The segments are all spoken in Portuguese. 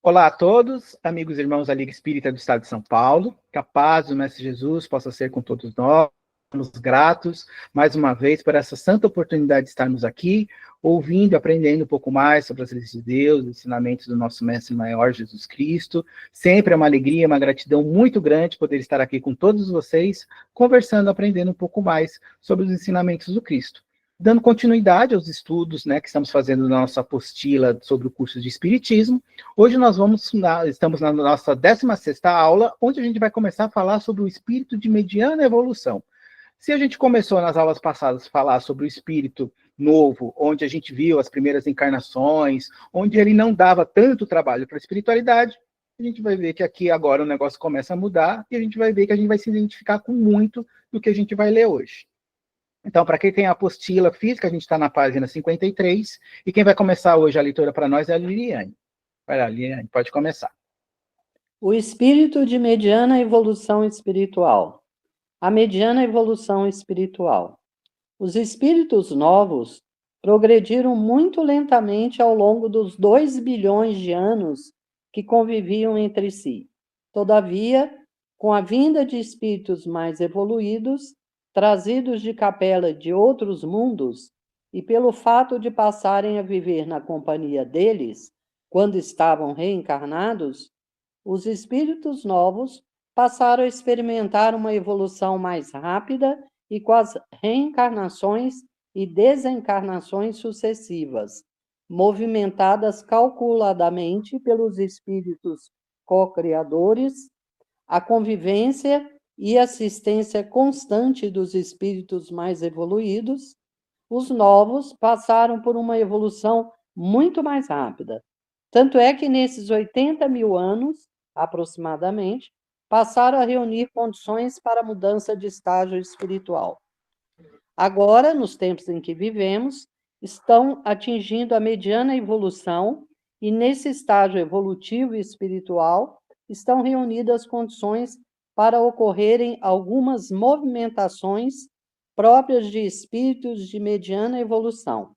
Olá a todos, amigos e irmãos da Liga Espírita do Estado de São Paulo. Que a paz do Mestre Jesus possa ser com todos nós. Estamos gratos, mais uma vez, por essa santa oportunidade de estarmos aqui, ouvindo, aprendendo um pouco mais sobre as leis de Deus, os ensinamentos do nosso Mestre Maior, Jesus Cristo. Sempre é uma alegria, uma gratidão muito grande poder estar aqui com todos vocês, conversando, aprendendo um pouco mais sobre os ensinamentos do Cristo. Dando continuidade aos estudos, que estamos fazendo na nossa apostila sobre o curso de Espiritismo. Hoje estamos na nossa 16ª aula, onde a gente vai começar a falar sobre o espírito de mediana evolução. Se a gente começou nas aulas passadas a falar sobre o espírito novo, onde a gente viu as primeiras encarnações, onde ele não dava tanto trabalho para a espiritualidade, a gente vai ver que aqui agora o negócio começa a mudar e a gente vai ver que a gente vai se identificar com muito do que a gente vai ler hoje. Então, para quem tem a apostila física, a gente está na página 53, e quem vai começar hoje a leitura para nós é a Liliane. Vai lá, Liliane, pode começar. O espírito de mediana evolução espiritual. A mediana evolução espiritual. Os espíritos novos progrediram muito lentamente ao longo dos 2 bilhões de anos que conviviam entre si. Todavia, com a vinda de espíritos mais evoluídos, trazidos de capela de outros mundos, e pelo fato de passarem a viver na companhia deles, quando estavam reencarnados, os espíritos novos passaram a experimentar uma evolução mais rápida e com as reencarnações e desencarnações sucessivas, movimentadas calculadamente pelos espíritos co-criadores, a convivência e assistência constante dos espíritos mais evoluídos, os novos passaram por uma evolução muito mais rápida. Tanto é que nesses 80 mil anos, aproximadamente, passaram a reunir condições para a mudança de estágio espiritual. Agora, nos tempos em que vivemos, estão atingindo a mediana evolução e, nesse estágio evolutivo e espiritual, estão reunidas condições para ocorrerem algumas movimentações próprias de espíritos de mediana evolução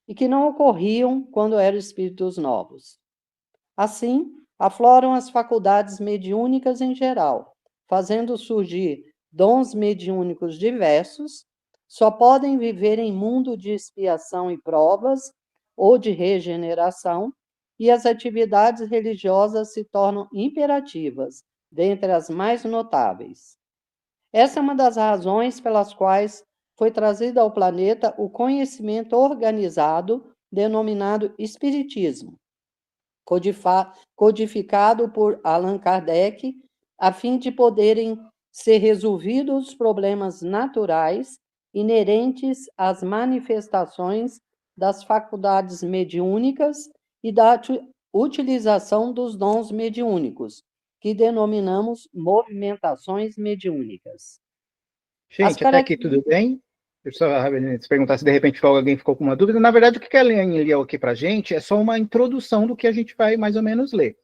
e que não ocorriam quando eram espíritos novos. Assim, afloram as faculdades mediúnicas em geral, fazendo surgir dons mediúnicos diversos, só podem viver em mundo de expiação e provas ou de regeneração, e as atividades religiosas se tornam imperativas, dentre as mais notáveis. Essa é uma das razões pelas quais foi trazido ao planeta o conhecimento organizado denominado Espiritismo, codificado por Allan Kardec, a fim de poderem ser resolvidos os problemas naturais inerentes às manifestações das faculdades mediúnicas e da utilização dos dons mediúnicos, que denominamos movimentações mediúnicas. Gente, até aqui tudo bem? Deixa eu só perguntar se de repente alguém ficou com uma dúvida. Na verdade, o que a Liliane leu aqui para a gente é só uma introdução do que a gente vai mais ou menos ler.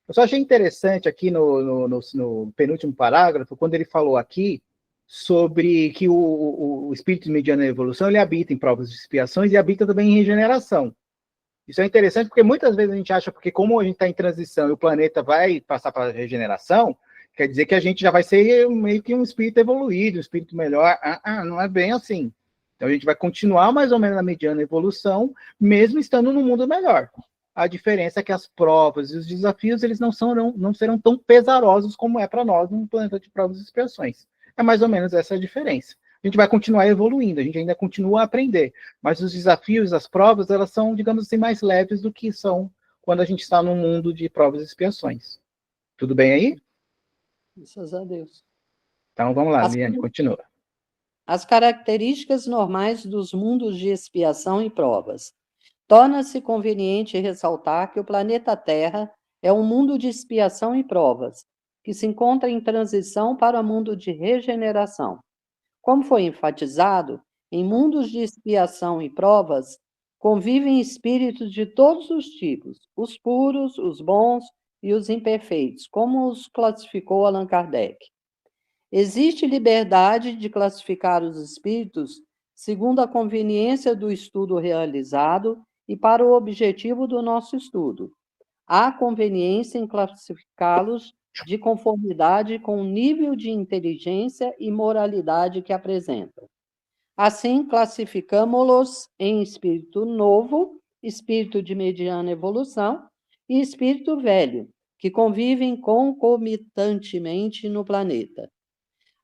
Eu só achei interessante aqui no penúltimo parágrafo, quando ele falou aqui sobre que o espírito de mediana evolução ele habita em provas de expiações e habita também em regeneração. Isso é interessante porque muitas vezes a gente acha, porque como a gente está em transição e o planeta vai passar para a regeneração, quer dizer que a gente já vai ser meio que um espírito evoluído, um espírito melhor. Não é bem assim. Então a gente vai continuar mais ou menos na mediana evolução, mesmo estando no mundo melhor. A diferença é que as provas e os desafios eles não serão tão pesarosos como é para nós num planeta de provas e expiações. É mais ou menos essa a diferença. A gente vai continuar evoluindo, a gente ainda continua a aprender, mas os desafios, as provas, elas são, digamos assim, mais leves do que são quando a gente está num mundo de provas e expiações. Tudo bem aí? Graças a Deus. Então vamos lá, Liane, continua. As características normais dos mundos de expiação e provas. Torna-se conveniente ressaltar que o planeta Terra é um mundo de expiação e provas, que se encontra em transição para o mundo de regeneração. Como foi enfatizado, em mundos de expiação e provas, convivem espíritos de todos os tipos, os puros, os bons e os imperfeitos, como os classificou Allan Kardec. Existe liberdade de classificar os espíritos segundo a conveniência do estudo realizado e para o objetivo do nosso estudo. há conveniência em classificá-los de conformidade com o nível de inteligência e moralidade que apresentam. Assim, classificamos-los em espírito novo, espírito de mediana evolução e espírito velho, que convivem concomitantemente no planeta.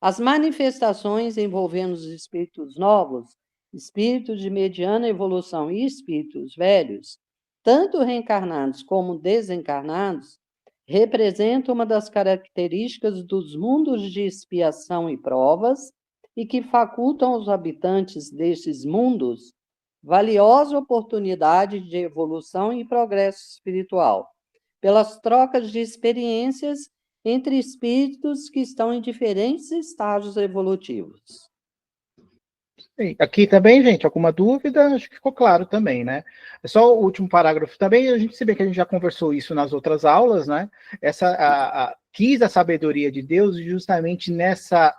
As manifestações envolvendo os espíritos novos, espíritos de mediana evolução e espíritos velhos, tanto reencarnados como desencarnados, representam uma das características dos mundos de expiação e provas e que facultam aos habitantes desses mundos valiosa oportunidade de evolução e progresso espiritual, pelas trocas de experiências entre espíritos que estão em diferentes estágios evolutivos. Aqui também, gente, alguma dúvida? Acho que ficou claro também, né? É só o último parágrafo também, a gente sabe que a gente já conversou isso nas outras aulas, né? Quis a sabedoria de Deus justamente nessa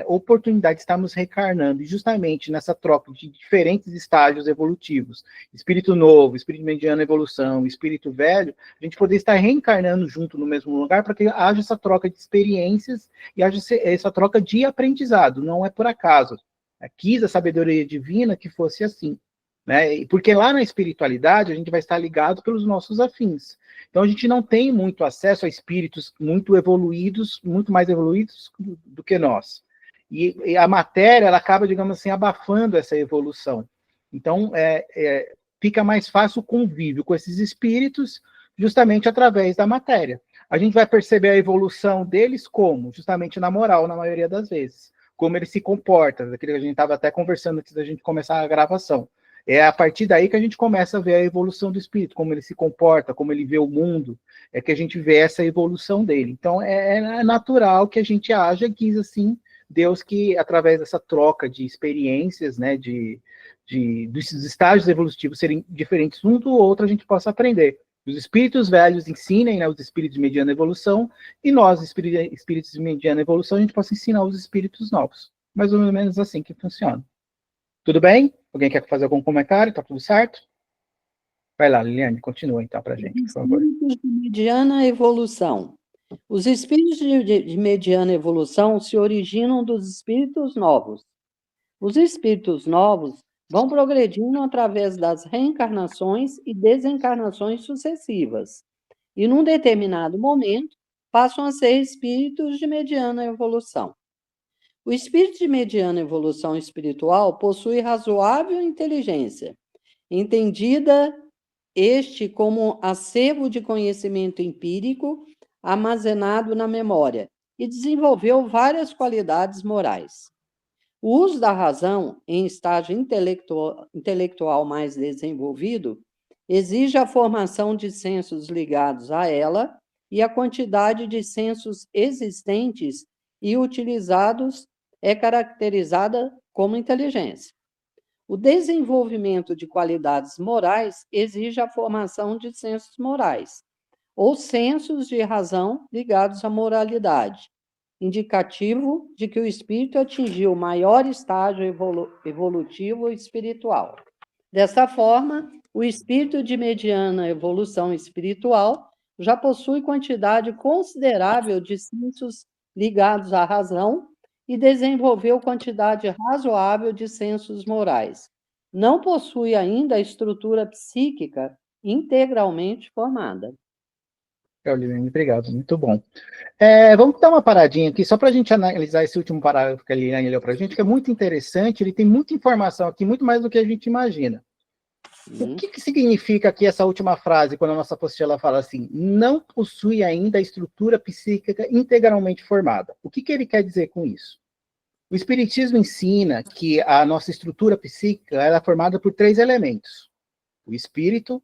oportunidade de estarmos reencarnando, e justamente nessa troca de diferentes estágios evolutivos, espírito novo, espírito de mediana evolução, espírito velho, a gente poder estar reencarnando junto no mesmo lugar para que haja essa troca de experiências e haja essa troca de aprendizado, não é por acaso. Quis a sabedoria divina que fosse assim, né? Porque lá na espiritualidade a gente vai estar ligado pelos nossos afins. Então a gente não tem muito acesso a espíritos muito evoluídos, muito mais evoluídos do que nós. E a matéria, ela acaba, digamos assim, abafando essa evolução. Então fica mais fácil o convívio com esses espíritos justamente através da matéria. A gente vai perceber a evolução deles como? Justamente na moral, na maioria das vezes. Como ele se comporta, daquilo que a gente estava até conversando antes da gente começar a gravação. É a partir daí que a gente começa a ver a evolução do espírito, como ele se comporta, como ele vê o mundo, é que a gente vê essa evolução dele. Então, é natural que a gente haja, quis assim, Deus que, através dessa troca de experiências, né, dos estágios evolutivos serem diferentes um do outro, a gente possa aprender. Os espíritos velhos ensinem, né, os espíritos de mediana evolução, e nós, espíritos de mediana evolução, a gente possa ensinar os espíritos novos. Mais ou menos assim que funciona. Tudo bem? Alguém quer fazer algum comentário? Tá tudo certo? Vai lá, Liliane, continua então para a gente, por favor. Espíritos de mediana evolução. Os espíritos de mediana evolução se originam dos espíritos novos. Os espíritos novos vão progredindo através das reencarnações e desencarnações sucessivas, e num determinado momento passam a ser espíritos de mediana evolução. O espírito de mediana evolução espiritual possui razoável inteligência, entendida este como acervo de conhecimento empírico armazenado na memória, e desenvolveu várias qualidades morais. O uso da razão, em estágio intelectual mais desenvolvido, exige a formação de sensos ligados a ela e a quantidade de sensos existentes e utilizados é caracterizada como inteligência. O desenvolvimento de qualidades morais exige a formação de sensos morais, ou sensos de razão ligados à moralidade, indicativo de que o espírito atingiu o maior estágio evolutivo espiritual. Desta forma, o espírito de mediana evolução espiritual já possui quantidade considerável de sensos ligados à razão e desenvolveu quantidade razoável de sensos morais. Não possui ainda a estrutura psíquica integralmente formada. Liliane, obrigado, muito bom. Vamos dar uma paradinha aqui, só para a gente analisar esse último parágrafo que a Liliane leu para a gente, que é muito interessante, ele tem muita informação aqui, muito mais do que a gente imagina. O que significa aqui essa última frase, quando a nossa apostila fala assim, não possui ainda a estrutura psíquica integralmente formada? O que ele quer dizer com isso? O Espiritismo ensina que a nossa estrutura psíquica ela é formada por 3 elementos: o espírito,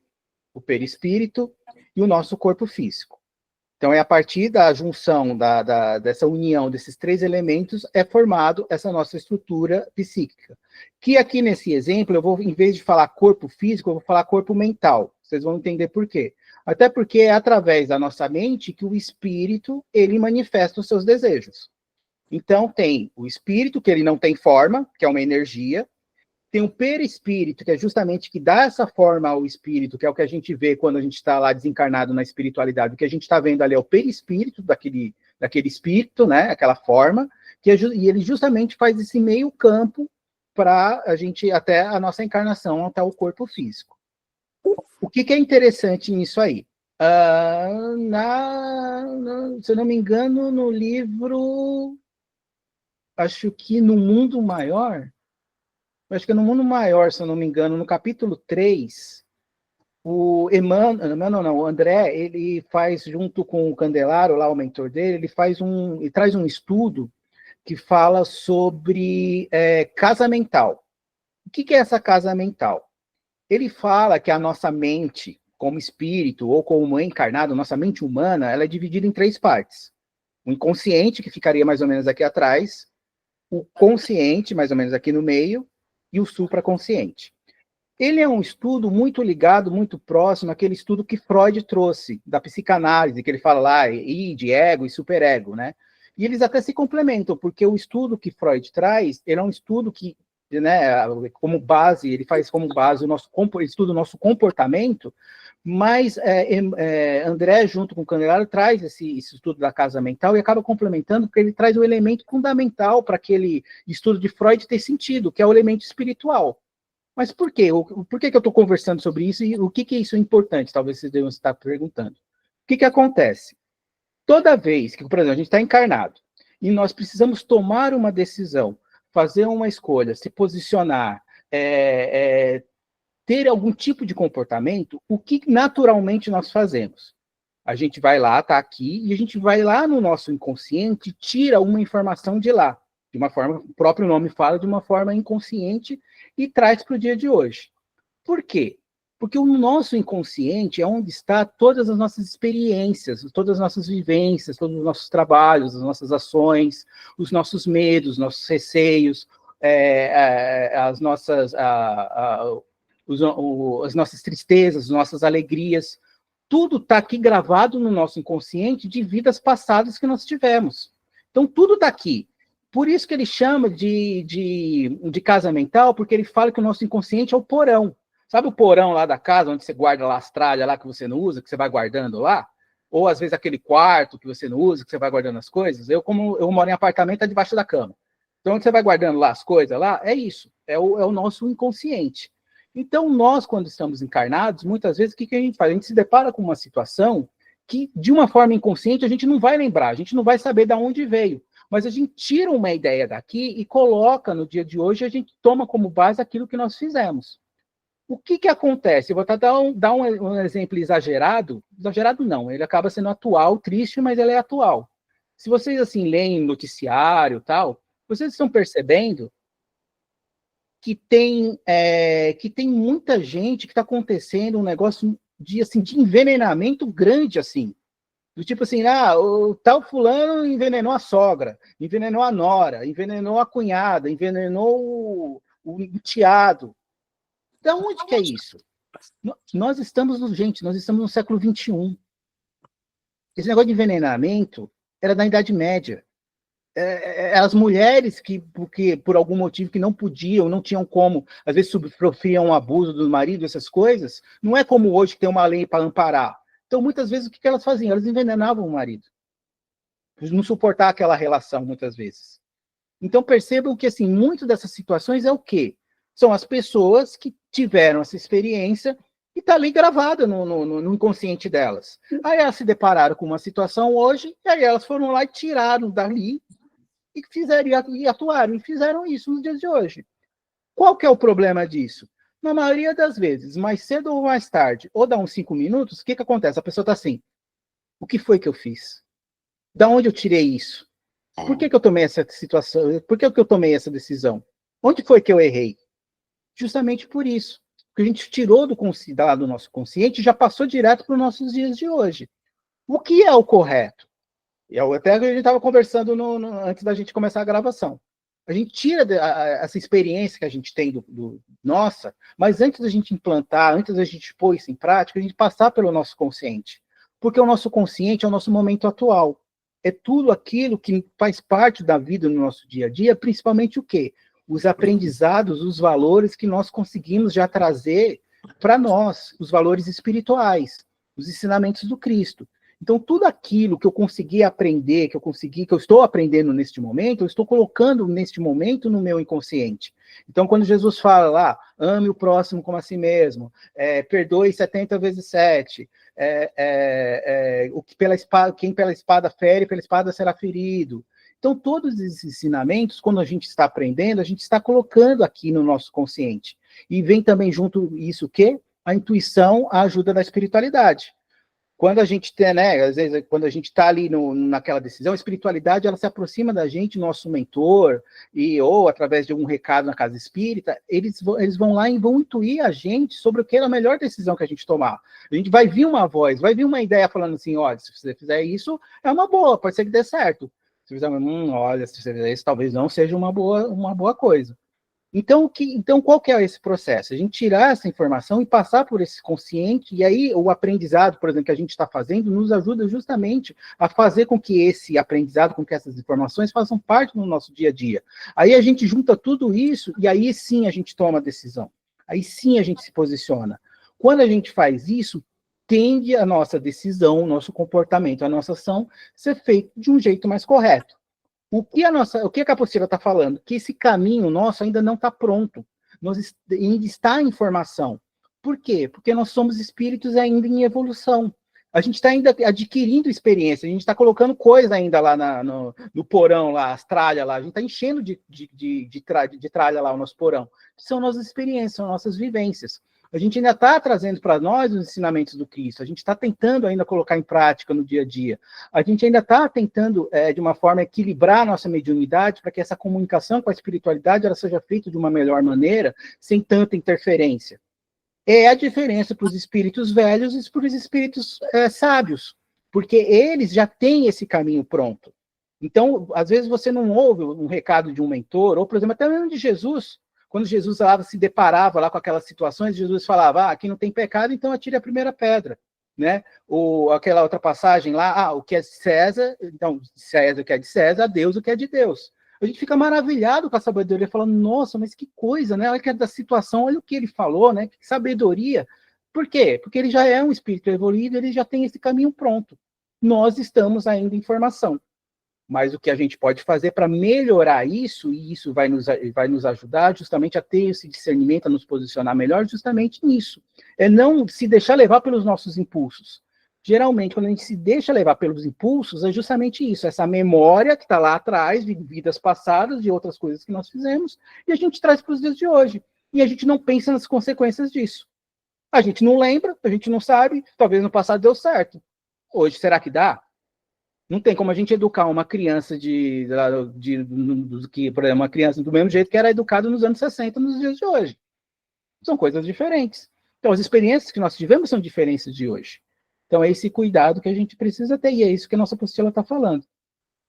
o perispírito e o nosso corpo físico. Então, é a partir da junção, dessa união desses 3 elementos, é formado essa nossa estrutura psíquica. Que aqui nesse exemplo, eu vou, em vez de falar corpo físico, eu vou falar corpo mental. Vocês vão entender por quê. Até porque é através da nossa mente que o espírito, ele manifesta os seus desejos. Então, tem o espírito, que ele não tem forma, que é uma energia, tem o perispírito, que é justamente que dá essa forma ao espírito, que é o que a gente vê quando a gente está lá desencarnado na espiritualidade. O que a gente está vendo ali é o perispírito daquele espírito, né? Aquela forma, e ele justamente faz esse meio campo para a gente, até a nossa encarnação, até o corpo físico. O que é interessante nisso aí? Se eu não me engano, no livro, acho que No Mundo Maior, se eu não me engano, no capítulo 3, o o André, ele faz, junto com o Candelaro, lá o mentor dele, ele traz um estudo que fala sobre casa mental. O que é essa casa mental? Ele fala que a nossa mente, como espírito ou como encarnado, nossa mente humana, ela é dividida em 3 partes. O inconsciente, que ficaria mais ou menos aqui atrás, o consciente, mais ou menos aqui no meio, e o supraconsciente. Ele é um estudo muito ligado, muito próximo àquele estudo que Freud trouxe, da psicanálise, que ele fala lá, id, ego e superego, né? E eles até se complementam, porque o estudo que Freud traz, ele é um estudo que, né, como base, ele faz como base ele estuda o nosso comportamento, mas André, junto com o Candelaro, traz esse estudo da casa mental e acaba complementando, porque ele traz o elemento fundamental para aquele estudo de Freud ter sentido, que é o elemento espiritual. Mas por quê? Por que eu estou conversando sobre isso e o que isso é importante? Talvez vocês devem estar perguntando. O que acontece? Toda vez que, por exemplo, a gente está encarnado e nós precisamos tomar uma decisão, fazer uma escolha, se posicionar, ter algum tipo de comportamento, o que naturalmente nós fazemos? A gente vai lá, está aqui, e a gente vai lá no nosso inconsciente, tira uma informação de lá, de uma forma, o próprio nome fala, de uma forma inconsciente, e traz para o dia de hoje. Por quê? Porque o nosso inconsciente é onde está todas as nossas experiências, todas as nossas vivências, todos os nossos trabalhos, as nossas ações, os nossos medos, nossos receios, as nossas tristezas, as nossas alegrias. Tudo está aqui gravado no nosso inconsciente de vidas passadas que nós tivemos. Então, tudo está aqui. Por isso que ele chama de casa mental, porque ele fala que o nosso inconsciente é o porão. Sabe o porão lá da casa, onde você guarda lá as tralhas lá que você não usa, que você vai guardando lá? Ou, às vezes, aquele quarto que você não usa, que você vai guardando as coisas? Como eu moro em apartamento, é debaixo da cama. Então, onde você vai guardando lá as coisas lá, é isso. É o nosso inconsciente. Então, nós, quando estamos encarnados, muitas vezes, o que a gente faz? A gente se depara com uma situação que, de uma forma inconsciente, a gente não vai lembrar, a gente não vai saber de onde veio. Mas a gente tira uma ideia daqui e coloca no dia de hoje, a gente toma como base aquilo que nós fizemos. O que acontece? Eu vou dar um exemplo exagerado não, ele acaba sendo atual, triste, mas ele é atual. Se vocês, assim, leem noticiário e tal, vocês estão percebendo que tem muita gente que está acontecendo um negócio de envenenamento grande, assim. Do tipo assim, o tal fulano envenenou a sogra, envenenou a nora, envenenou a cunhada, envenenou o enteado. Da onde que é isso? Nós estamos no século XXI. Esse negócio de envenenamento era da Idade Média. As mulheres que, por algum motivo que não podiam, não tinham como, às vezes sofriam um abuso do marido, essas coisas, não é como hoje que tem uma lei para amparar. Então, muitas vezes, o que elas faziam? Elas envenenavam o marido. Não suportar aquela relação, muitas vezes. Então, percebam que, assim, muito dessas situações é o quê? São as pessoas que tiveram essa experiência e está ali gravada no inconsciente delas. Aí elas se depararam com uma situação hoje, e aí elas foram lá e tiraram dali e atuaram, e fizeram isso nos dias de hoje. Qual que é o problema disso? Na maioria das vezes, mais cedo ou mais tarde, ou dá uns 5 minutos, o que acontece? A pessoa está assim, o que foi que eu fiz? Da onde eu tirei isso? Por que eu tomei essa situação? Por que eu tomei essa decisão? Onde foi que eu errei? Justamente por isso. Porque a gente tirou do nosso consciente e já passou direto para os nossos dias de hoje. O que é o correto? Até a gente estava conversando antes da gente começar a gravação. A gente tira essa experiência que a gente tem nossa, mas antes da gente implantar, antes da gente pôr isso em prática, a gente passar pelo nosso consciente. Porque o nosso consciente é o nosso momento atual. É tudo aquilo que faz parte da vida no nosso dia a dia, principalmente o quê? os aprendizados, os valores que nós conseguimos já trazer para nós, os valores espirituais, os ensinamentos do Cristo. Então, tudo aquilo que eu consegui aprender, que eu estou aprendendo neste momento, eu estou colocando neste momento no meu inconsciente. Então, quando Jesus fala lá, ame o próximo como a si mesmo, perdoe 70 vezes 7, o que quem pela espada fere, pela espada será ferido. Então, todos esses ensinamentos, quando a gente está aprendendo, a gente está colocando aqui no nosso consciente. E vem também junto isso o quê? A intuição, a ajuda da espiritualidade. Quando a gente tem, né, às vezes, quando a gente está ali naquela decisão, a espiritualidade, ela se aproxima da gente, nosso mentor, ou através de algum recado na casa espírita, eles vão lá e vão intuir a gente sobre o que é a melhor decisão que a gente tomar. A gente vai vir uma voz, vai vir uma ideia falando assim, olha, se você fizer isso, é uma boa, pode ser que dê certo. Se você fizer, olha, se você fizer isso, talvez não seja uma boa coisa. Então, qual que é esse processo? A gente tirar essa informação e passar por esse consciente, e aí o aprendizado, por exemplo, que a gente está fazendo, nos ajuda justamente a fazer com que esse aprendizado, com que essas informações façam parte do nosso dia a dia. Aí a gente junta tudo isso, e aí sim a gente toma a decisão. Aí sim a gente se posiciona. Quando a gente faz isso, tende a nossa decisão, o nosso comportamento, a nossa ação ser feito de um jeito mais correto. O que a Capucira está falando? Que esse caminho nosso ainda não está pronto. Ainda está em formação. Por quê? Porque nós somos espíritos ainda em evolução. A gente está ainda adquirindo experiência, a gente está colocando coisa ainda lá no porão, lá, as tralhas lá, a gente está enchendo de tralha lá o nosso porão. São nossas experiências, são nossas vivências. A gente ainda está trazendo para nós os ensinamentos do Cristo, a gente está tentando ainda colocar em prática no dia a dia, a gente ainda está tentando, de uma forma, equilibrar a nossa mediunidade para que essa comunicação com a espiritualidade ela seja feita de uma melhor maneira, sem tanta interferência. É a diferença para os espíritos velhos e para os espíritos sábios, porque eles já têm esse caminho pronto. Então, às vezes você não ouve um recado de um mentor, ou, por exemplo, até mesmo de Jesus. Quando Jesus lá se deparava lá com aquelas situações, Jesus falava, aqui não tem pecado, então atire a primeira pedra, né? Ou aquela outra passagem lá, o que é de César, então César o que é de César, Deus o que é de Deus. A gente fica maravilhado com a sabedoria, falando, nossa, mas que coisa, né? Olha que é da situação, olha o que ele falou, né? Que sabedoria. Por quê? Porque ele já é um espírito evoluído, ele já tem esse caminho pronto. Nós estamos ainda em formação. Mas o que a gente pode fazer para melhorar isso, e isso vai nos ajudar justamente a ter esse discernimento, a nos posicionar melhor justamente nisso. É não se deixar levar pelos nossos impulsos. Geralmente, quando a gente se deixa levar pelos impulsos, é justamente isso, essa memória que está lá atrás, de vidas passadas, de outras coisas que nós fizemos, e a gente traz para os dias de hoje. E a gente não pensa nas consequências disso. A gente não lembra, a gente não sabe, talvez no passado deu certo. Hoje, será que dá? Não tem como a gente educar uma criança por exemplo, uma criança do mesmo jeito que era educada nos anos 60, nos dias de hoje. São coisas diferentes. Então, as experiências que nós tivemos são diferentes de hoje. Então, é esse cuidado que a gente precisa ter, e é isso que a nossa apostila está falando.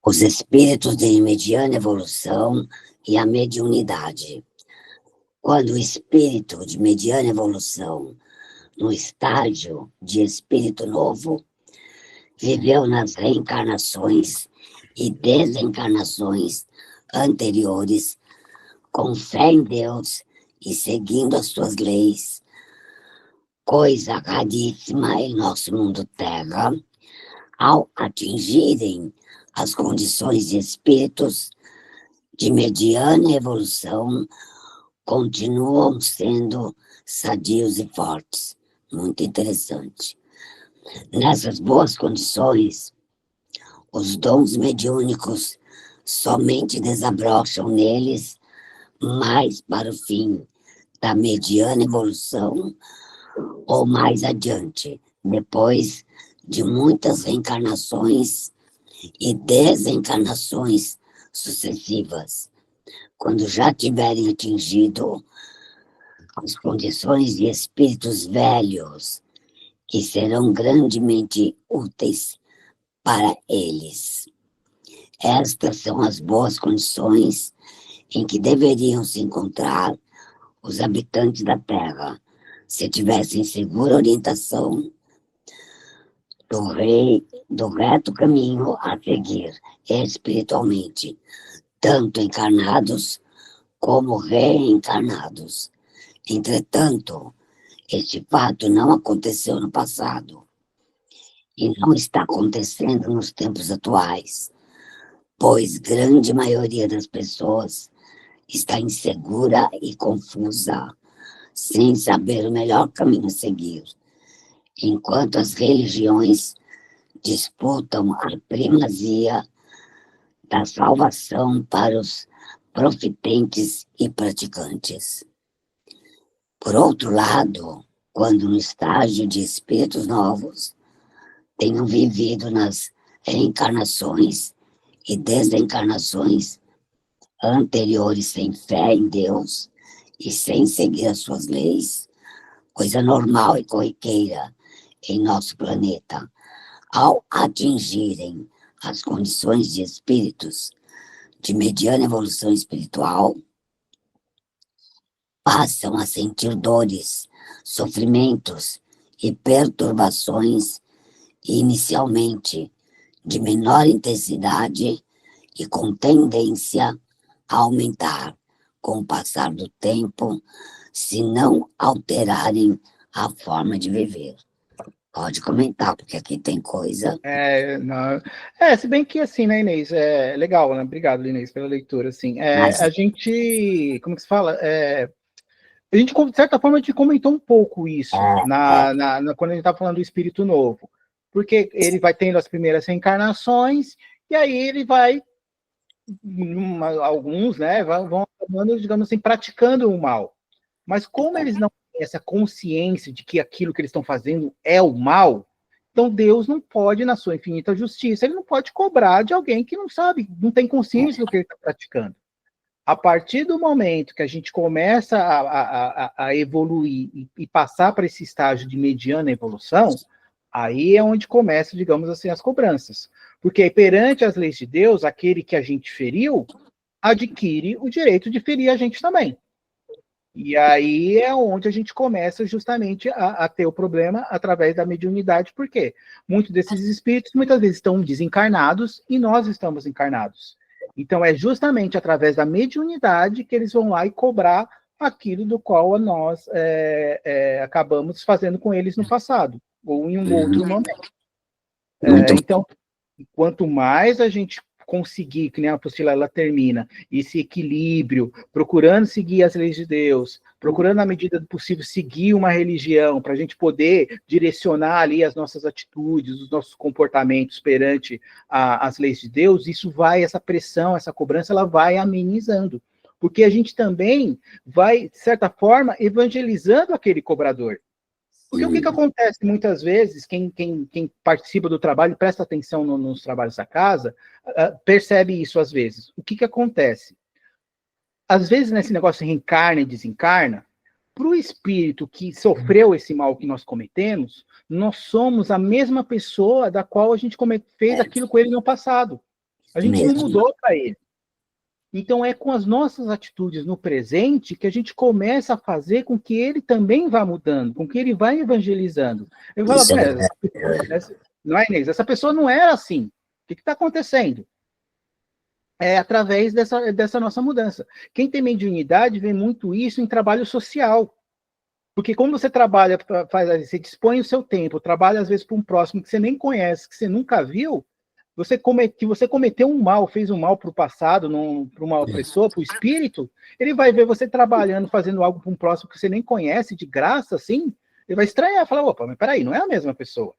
Os espíritos de mediana evolução e a mediunidade. Quando o espírito de mediana evolução, no estágio de espírito novo, viveu nas reencarnações e desencarnações anteriores, com fé em Deus e seguindo as suas leis, coisa raríssima em nosso mundo terra, ao atingirem as condições de espíritos de mediana evolução, continuam sendo sadios e fortes. Muito interessante. Nessas boas condições, os dons mediúnicos somente desabrocham neles mais para o fim da mediana evolução ou mais adiante, depois de muitas reencarnações e desencarnações sucessivas, quando já tiverem atingido as condições de espíritos velhos, que serão grandemente úteis para eles. Estas são as boas condições em que deveriam se encontrar os habitantes da Terra, se tivessem segura orientação do reto caminho a seguir espiritualmente, tanto encarnados como reencarnados. Entretanto, este fato não aconteceu no passado e não está acontecendo nos tempos atuais, pois grande maioria das pessoas está insegura e confusa, sem saber o melhor caminho a seguir, enquanto as religiões disputam a primazia da salvação para os profitentes e praticantes. Por outro lado, quando no estágio de espíritos novos tenham vivido nas reencarnações e desencarnações anteriores sem fé em Deus e sem seguir as suas leis, coisa normal e corriqueira em nosso planeta, ao atingirem as condições de espíritos de mediana evolução espiritual, passam a sentir dores, sofrimentos e perturbações, inicialmente de menor intensidade e com tendência a aumentar com o passar do tempo, se não alterarem a forma de viver. Pode comentar, porque aqui tem coisa. Se bem que assim, né, Inês? É legal, né? Obrigado, Inês, pela leitura. Assim, a gente, como que se fala? A gente, de certa forma, a gente comentou um pouco isso quando a gente estava falando do espírito novo. Porque ele vai tendo as primeiras reencarnações, e aí ele vai, alguns, né, vão, digamos assim, praticando o mal. Mas como eles não têm essa consciência de que aquilo que eles estão fazendo é o mal, então Deus não pode, na sua infinita justiça, ele não pode cobrar de alguém que não sabe, não tem consciência do que ele está praticando. A partir do momento que a gente começa a evoluir e passar para esse estágio de mediana evolução, aí é onde começa, digamos assim, as cobranças. Porque perante as leis de Deus, aquele que a gente feriu, adquire o direito de ferir a gente também. E aí é onde a gente começa justamente a ter o problema através da mediunidade, porque muitos desses espíritos muitas vezes estão desencarnados e nós estamos encarnados. Então é justamente através da mediunidade que eles vão lá e cobrar aquilo do qual nós acabamos fazendo com eles no passado, ou em um outro momento. Então, quanto mais a gente conseguir, que nem a apostila ela termina, esse equilíbrio, procurando seguir as leis de Deus, procurando, na medida do possível, seguir uma religião, para a gente poder direcionar ali as nossas atitudes, os nossos comportamentos perante as leis de Deus, isso vai, essa pressão, essa cobrança, ela vai amenizando. Porque a gente também vai, de certa forma, evangelizando aquele cobrador. Porque o que acontece muitas vezes, quem participa do trabalho, presta atenção nos trabalhos da casa, percebe isso às vezes. O que acontece? Às vezes, nesse negócio de reencarna e desencarna, para o espírito que sofreu esse mal que nós cometemos, nós somos a mesma pessoa da qual a gente fez aquilo com ele no passado. A gente não mudou para ele. Então, é com as nossas atitudes no presente que a gente começa a fazer com que ele também vá mudando, com que ele vá evangelizando. Eu falo, não é, Inês? Essa pessoa não era assim. O que está acontecendo? É através dessa nossa mudança. Quem tem mediunidade vê muito isso em trabalho social. Porque como você trabalha, você dispõe o seu tempo, trabalha às vezes para um próximo que você nem conhece, que você nunca viu, que você cometeu um mal, fez um mal para o passado, para uma pessoa, para o espírito, ele vai ver você trabalhando, fazendo algo para um próximo que você nem conhece, de graça, assim, ele vai estranhar, falar, opa, mas peraí, não é a mesma pessoa.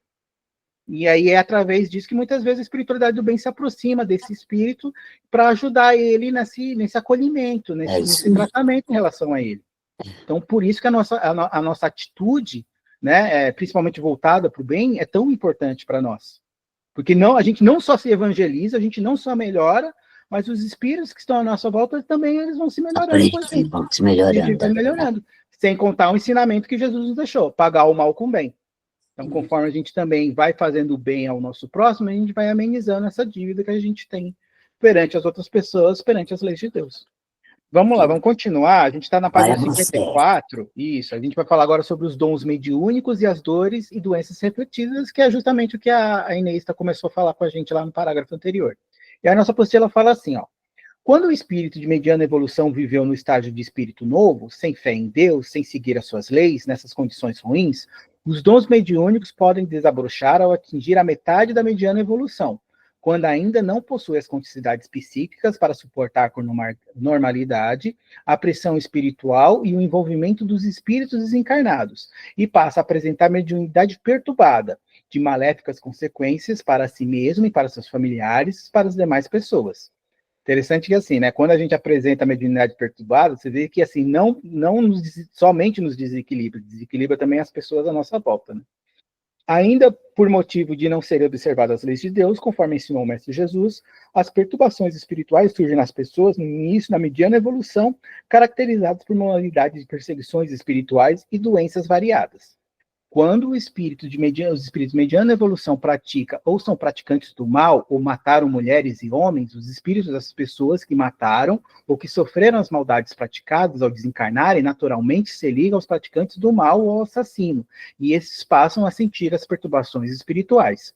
E aí é através disso que muitas vezes a espiritualidade do bem se aproxima desse espírito para ajudar ele nesse acolhimento, nesse tratamento em relação a ele. Então, por isso que a nossa atitude, né, principalmente voltada para o bem, é tão importante para nós. Porque a gente não só se evangeliza, a gente não só melhora, mas os espíritos que estão à nossa volta também eles vão se melhorando. Vão se melhorando. A gente vai melhorando. Sem contar o ensinamento que Jesus nos deixou, pagar o mal com o bem. Então, conforme a gente também vai fazendo o bem ao nosso próximo, a gente vai amenizando essa dívida que a gente tem perante as outras pessoas, perante as leis de Deus. Vamos lá, vamos continuar. A gente está na página 54. Isso, a gente vai falar agora sobre os dons mediúnicos e as dores e doenças refletidas, que é justamente o que a Inês começou a falar com a gente lá no parágrafo anterior. E a nossa apostila fala assim, ó. Quando o espírito de mediana evolução viveu no estágio de espírito novo, sem fé em Deus, sem seguir as suas leis, nessas condições ruins, os dons mediúnicos podem desabrochar ao atingir a metade da mediana evolução, quando ainda não possui as capacidades psíquicas para suportar com normalidade a pressão espiritual e o envolvimento dos espíritos desencarnados, e passa a apresentar mediunidade perturbada, de maléficas consequências para si mesmo e para seus familiares, para as demais pessoas. Interessante que assim, né, quando a gente apresenta a mediunidade perturbada, você vê que assim, somente nos desequilibra também as pessoas à nossa volta, né? Ainda por motivo de não serem observadas as leis de Deus, conforme ensinou o Mestre Jesus, as perturbações espirituais surgem nas pessoas no início da mediana evolução, caracterizadas por modalidades de perseguições espirituais e doenças variadas. Quando os espíritos de mediana evolução pratica ou são praticantes do mal, ou mataram mulheres e homens, os espíritos das pessoas que mataram ou que sofreram as maldades praticadas ao desencarnarem, naturalmente se ligam aos praticantes do mal ou ao assassino, e esses passam a sentir as perturbações espirituais.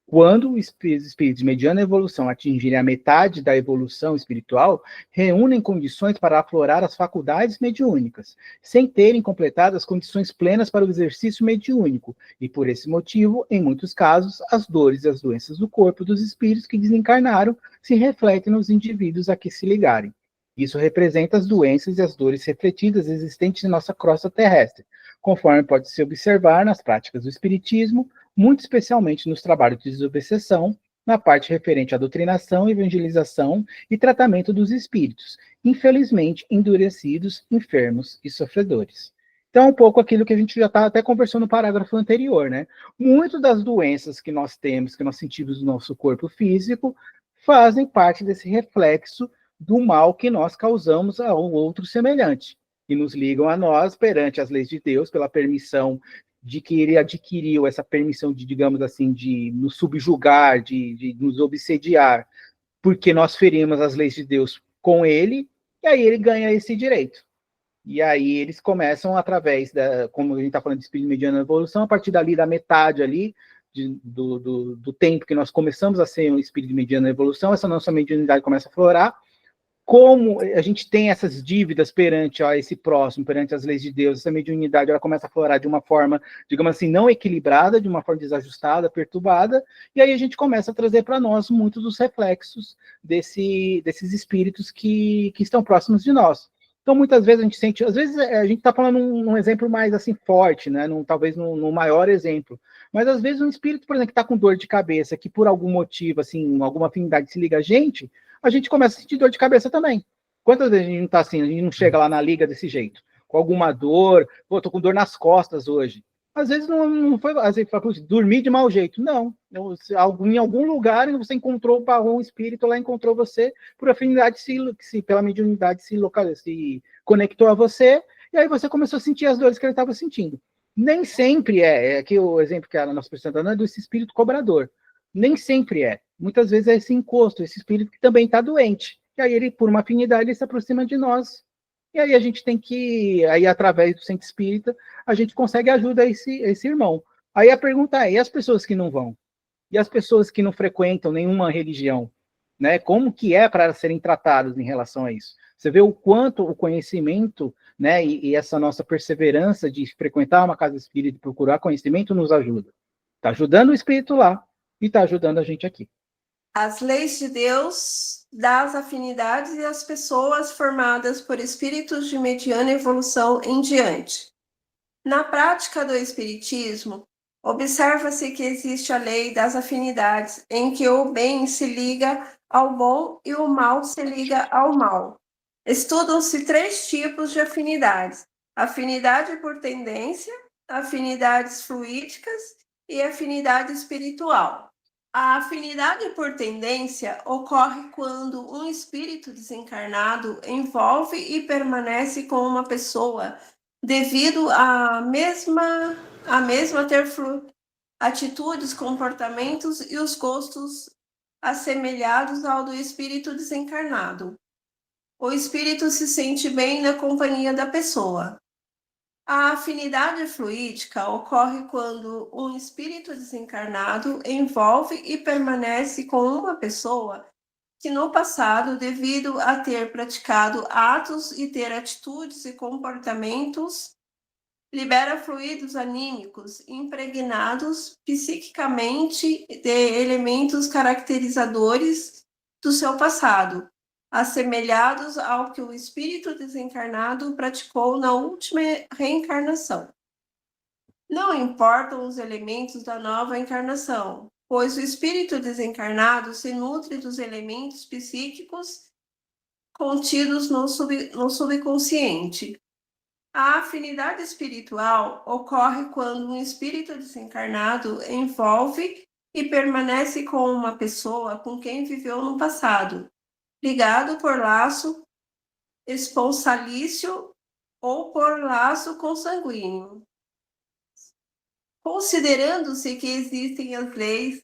Quando os espíritos de mediana evolução atingirem a metade da evolução espiritual, reúnem condições para aflorar as faculdades mediúnicas, sem terem completado as condições plenas para o exercício mediúnico, e por esse motivo, em muitos casos, as dores e as doenças do corpo dos espíritos que desencarnaram se refletem nos indivíduos a que se ligarem. Isso representa as doenças e as dores refletidas existentes em nossa crosta terrestre, conforme pode-se observar nas práticas do espiritismo, muito especialmente nos trabalhos de desobsessão, na parte referente à doutrinação, evangelização e tratamento dos espíritos, infelizmente endurecidos, enfermos e sofredores. Então, um pouco aquilo que a gente já está até conversando no parágrafo anterior, né? Muitas das doenças que nós temos, que nós sentimos no nosso corpo físico, fazem parte desse reflexo do mal que nós causamos ao outro semelhante, que nos ligam a nós perante as leis de Deus, pela permissão de que ele adquiriu essa permissão de, digamos assim, de nos subjugar, de nos obsediar, porque nós ferimos as leis de Deus com ele, e aí ele ganha esse direito. E aí eles começam através da, como a gente está falando de espírito mediano na evolução, a partir dali da metade ali, do tempo que nós começamos a ser um espírito mediano na evolução, essa nossa mediunidade começa a florar. Como a gente tem essas dívidas perante esse próximo, perante as leis de Deus, essa mediunidade ela começa a florar de uma forma, digamos assim, não equilibrada, de uma forma desajustada, perturbada, e aí a gente começa a trazer para nós muitos dos reflexos desses espíritos que estão próximos de nós. Então, muitas vezes a gente sente, às vezes a gente está falando um exemplo mais assim forte, né? Talvez num maior exemplo, mas às vezes um espírito, por exemplo, que está com dor de cabeça, que por algum motivo, assim, alguma afinidade se liga a gente começa a sentir dor de cabeça também. Quantas vezes a gente não tá assim, a gente não chega lá na liga desse jeito, com alguma dor, pô, tô com dor nas costas hoje. Às vezes não foi, às vezes fala, dormir de mau jeito. Não, em algum lugar você encontrou um espírito lá, encontrou você, por afinidade, pela mediunidade se conectou a você, e aí você começou a sentir as dores que ele estava sentindo. Nem sempre aqui o exemplo que a nossa pessoa está dando é desse espírito cobrador. Nem sempre é. Muitas vezes é esse encosto, esse espírito que também está doente. E aí ele, por uma afinidade, ele se aproxima de nós. E aí a gente tem que, aí através do centro espírita, a gente consegue ajuda a esse irmão. Aí a pergunta é, e as pessoas que não vão? E as pessoas que não frequentam nenhuma religião? Né? Como que é para serem tratadas em relação a isso? Você vê o quanto o conhecimento, né, e essa nossa perseverança de frequentar uma casa espírita e procurar conhecimento nos ajuda. Está ajudando o espírito lá e está ajudando a gente aqui. As leis de Deus, das afinidades e as pessoas formadas por espíritos de mediana evolução em diante. Na prática do espiritismo, observa-se que existe a lei das afinidades, em que o bem se liga ao bom e o mal se liga ao mal. Estudam-se 3 tipos de afinidades: afinidade por tendência, afinidades fluídicas e afinidade espiritual. A afinidade por tendência ocorre quando um espírito desencarnado envolve e permanece com uma pessoa devido a mesma ter atitudes, comportamentos e os gostos assemelhados ao do espírito desencarnado. O espírito se sente bem na companhia da pessoa. A afinidade fluídica ocorre quando um espírito desencarnado envolve e permanece com uma pessoa que no passado, devido a ter praticado atos e ter atitudes e comportamentos, libera fluidos anímicos impregnados psiquicamente de elementos caracterizadores do seu passado, assemelhados ao que o espírito desencarnado praticou na última reencarnação. Não importam os elementos da nova encarnação, pois o espírito desencarnado se nutre dos elementos psíquicos contidos no subconsciente. A afinidade espiritual ocorre quando um espírito desencarnado envolve e permanece com uma pessoa com quem viveu no passado, ligado por laço esponsalício ou por laço consanguíneo. Considerando-se que existem as leis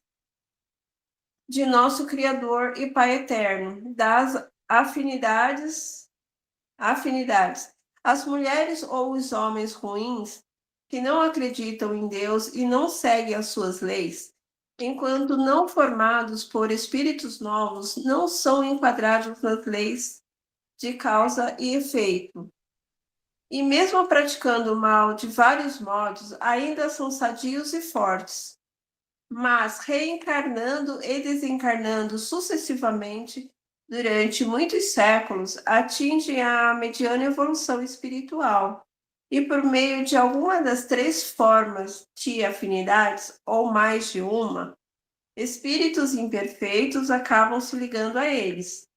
de nosso Criador e Pai Eterno, das afinidades, as mulheres ou os homens ruins que não acreditam em Deus e não seguem as suas leis, enquanto não formados por espíritos novos, não são enquadrados nas leis de causa e efeito. E mesmo praticando o mal de vários modos, ainda são sadios e fortes, mas reencarnando e desencarnando sucessivamente durante muitos séculos, atingem a mediana evolução espiritual e por meio de alguma das 3 formas de afinidades, ou mais de uma, espíritos imperfeitos acabam se ligando a eles,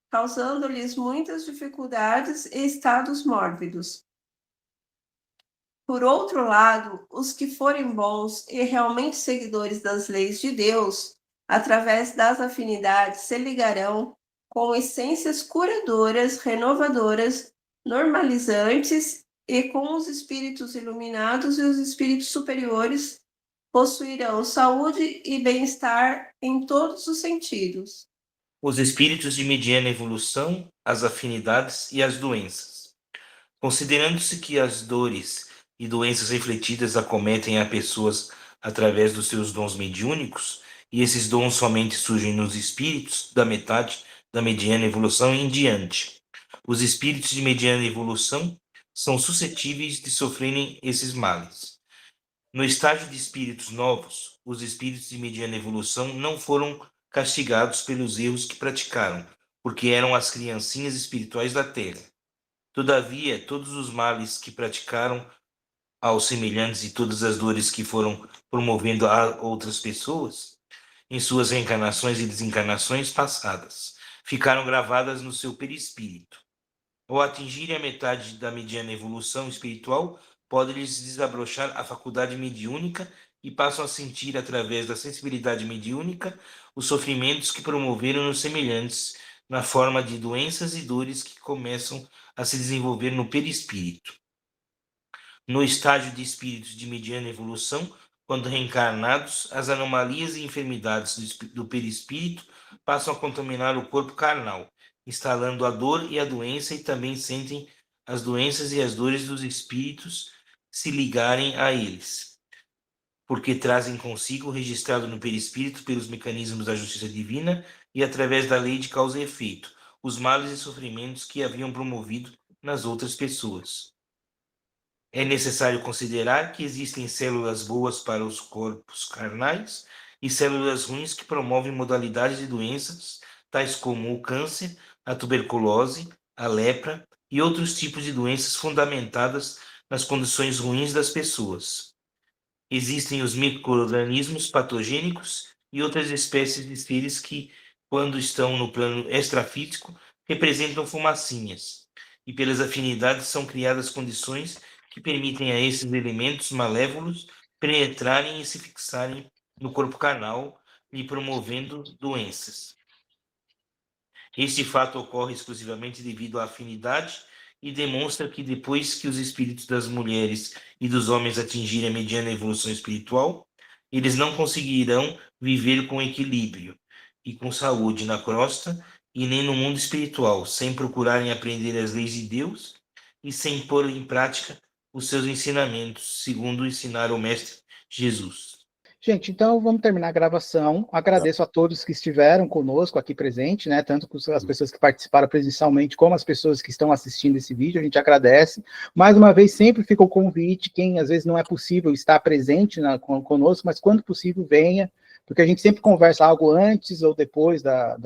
causando-lhes muitas dificuldades e estados mórbidos. Por outro lado, os que forem bons e realmente seguidores das leis de Deus, através das afinidades, se ligarão com essências curadoras, renovadoras, normalizantes, e com os espíritos iluminados e os espíritos superiores possuirão saúde e bem-estar em todos os sentidos. Os espíritos de mediana evolução, as afinidades e as doenças. Considerando-se que as dores e doenças refletidas acometem a pessoas através dos seus dons mediúnicos, e esses dons somente surgem nos espíritos da metade da mediana evolução em diante. Os espíritos de mediana evolução são suscetíveis de sofrerem esses males. No estágio de espíritos novos, os espíritos de mediana evolução não foram castigados pelos erros que praticaram, porque eram as criancinhas espirituais da Terra. Todavia, todos os males que praticaram aos semelhantes e todas as dores que foram promovendo a outras pessoas, em suas reencarnações e desencarnações passadas, ficaram gravadas no seu perispírito. Ao atingirem a metade da mediana evolução espiritual, pode-lhes desabrochar a faculdade mediúnica e passam a sentir, através da sensibilidade mediúnica, os sofrimentos que promoveram nos semelhantes, na forma de doenças e dores que começam a se desenvolver no perispírito. No estágio de espíritos de mediana evolução, quando reencarnados, as anomalias e enfermidades do perispírito passam a contaminar o corpo carnal, instalando a dor e a doença, e também sentem as doenças e as dores dos espíritos se ligarem a eles, porque trazem consigo, registrado no perispírito pelos mecanismos da justiça divina e através da lei de causa e efeito, os males e sofrimentos que haviam promovido nas outras pessoas. É necessário considerar que existem células boas para os corpos carnais e células ruins que promovem modalidades de doenças, tais como o câncer, a tuberculose, a lepra e outros tipos de doenças fundamentadas nas condições ruins das pessoas. Existem os micro-organismos patogênicos e outras espécies de seres que, quando estão no plano extrafísico, representam fumacinhas, e pelas afinidades são criadas condições que permitem a esses elementos malévolos penetrarem e se fixarem no corpo carnal, lhe promovendo doenças. Este fato ocorre exclusivamente devido à afinidade e demonstra que depois que os espíritos das mulheres e dos homens atingirem a mediana evolução espiritual, eles não conseguirão viver com equilíbrio e com saúde na crosta e nem no mundo espiritual, sem procurarem aprender as leis de Deus e sem pôr em prática os seus ensinamentos, segundo ensinar o Mestre Jesus. Gente, então vamos terminar a gravação. Agradeço a todos que estiveram conosco aqui presente, né? Tanto as pessoas que participaram presencialmente, como as pessoas que estão assistindo esse vídeo, a gente agradece. Mais uma vez, sempre fica o convite, quem às vezes não é possível estar presente conosco, mas quando possível, venha, porque a gente sempre conversa algo antes ou depois das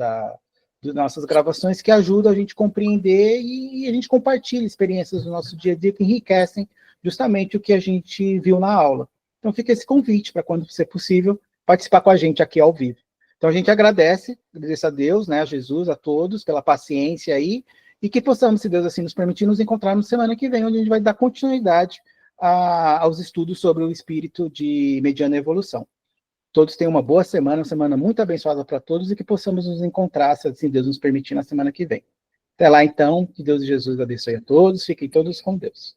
nossas gravações que ajuda a gente a compreender e a gente compartilha experiências do nosso dia a dia que enriquecem justamente o que a gente viu na aula. Então fica esse convite para quando ser possível participar com a gente aqui ao vivo. Então a gente agradece a Deus, né, a Jesus, a todos pela paciência aí e que possamos, se Deus assim nos permitir, nos encontrarmos semana que vem, onde a gente vai dar continuidade aos estudos sobre o espírito de mediana evolução. Todos tenham uma boa semana, uma semana muito abençoada para todos e que possamos nos encontrar, se assim Deus nos permitir, na semana que vem. Até lá, então, que Deus e Jesus abençoe a todos, fiquem todos com Deus.